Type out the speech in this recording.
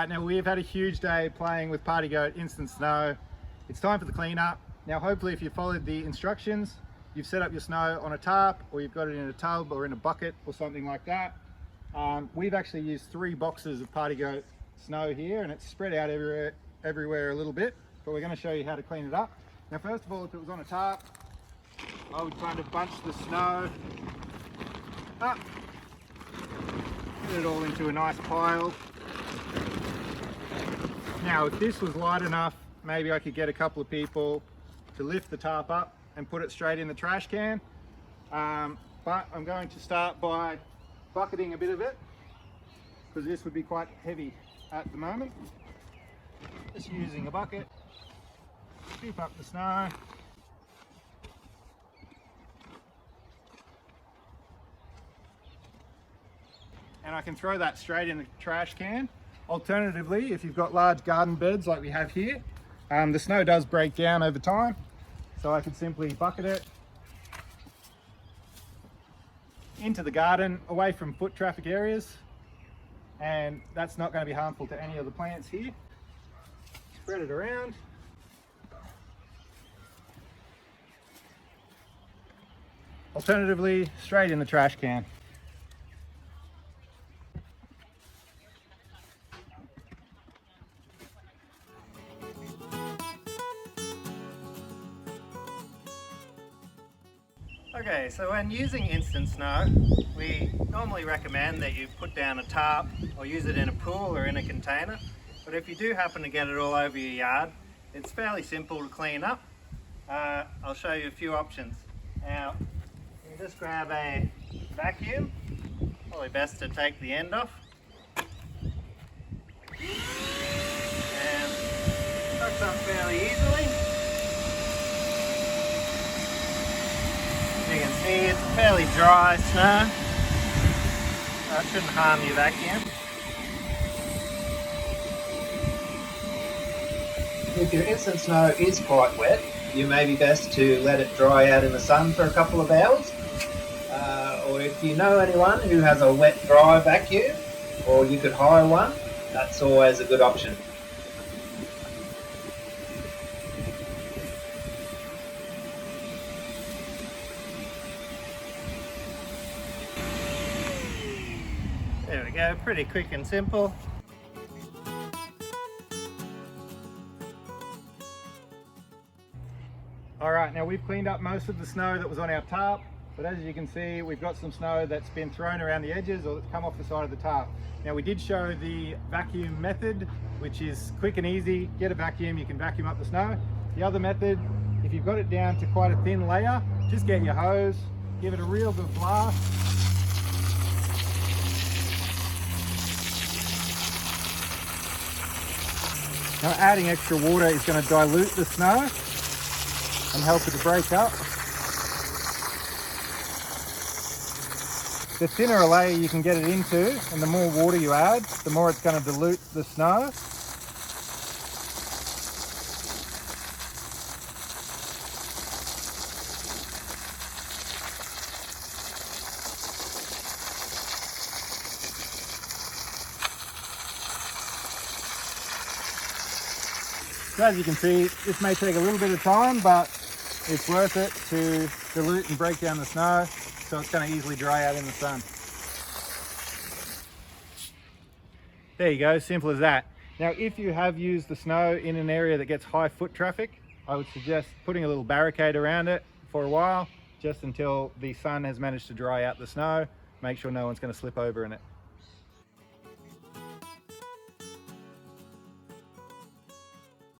Alright, now we've had a huge day playing with Party Goat Instant Snow. It's time for the cleanup. Now hopefully if you followed the instructions, you've set up your snow on a tarp, or you've got it in a tub or in a bucket or something like that. We've actually used 3 boxes of Party Goat snow here, and it's spread out everywhere a little bit, but we're going to show you how to clean it up. Now first of all, if it was on a tarp, I would kind of bunch the snow up, put it all into a nice pile. Now if this was light enough, maybe I could get a couple of people to lift the tarp up and put it straight in the trash can. But I'm going to start by bucketing a bit of it, because this would be quite heavy at the moment. Just using a bucket, scoop up the snow. And I can throw that straight in the trash can. Alternatively, if you've got large garden beds like we have here, the snow does break down over time, so I could simply bucket it into the garden, away from foot traffic areas, and that's not going to be harmful to any of the plants here. Spread it around. Alternatively, straight in the trash can. Okay, so when using instant snow, we normally recommend that you put down a tarp or use it in a pool or in a container. But if you do happen to get it all over your yard, it's fairly simple to clean up. I'll show you a few options. Now, you just grab a vacuum, probably best to take the end off, and sucks up fairly easily. You can see it's fairly dry snow, so it shouldn't harm your vacuum. If your instant snow is quite wet, you may be best to let it dry out in the sun for a couple of hours. Or if you know anyone who has a wet dry vacuum, or you could hire one, that's always a good option. There we go, pretty quick and simple. Alright, now we've cleaned up most of the snow that was on our tarp, but as you can see, we've got some snow that's been thrown around the edges or that's come off the side of the tarp. Now we did show the vacuum method, which is quick and easy. Get a vacuum, you can vacuum up the snow. The other method, if you've got it down to quite a thin layer, just get your hose, give it a real good blast. Now adding extra water is going to dilute the snow and help it to break up. The thinner a layer you can get it into, and the more water you add, the more it's going to dilute the snow. So as you can see, this may take a little bit of time, but it's worth it to dilute and break down the snow, so it's going to easily dry out in the sun. There you go, simple as that. Now if you have used the snow in an area that gets high foot traffic, I would suggest putting a little barricade around it for a while, just until the sun has managed to dry out the snow. Make sure no one's going to slip over in it.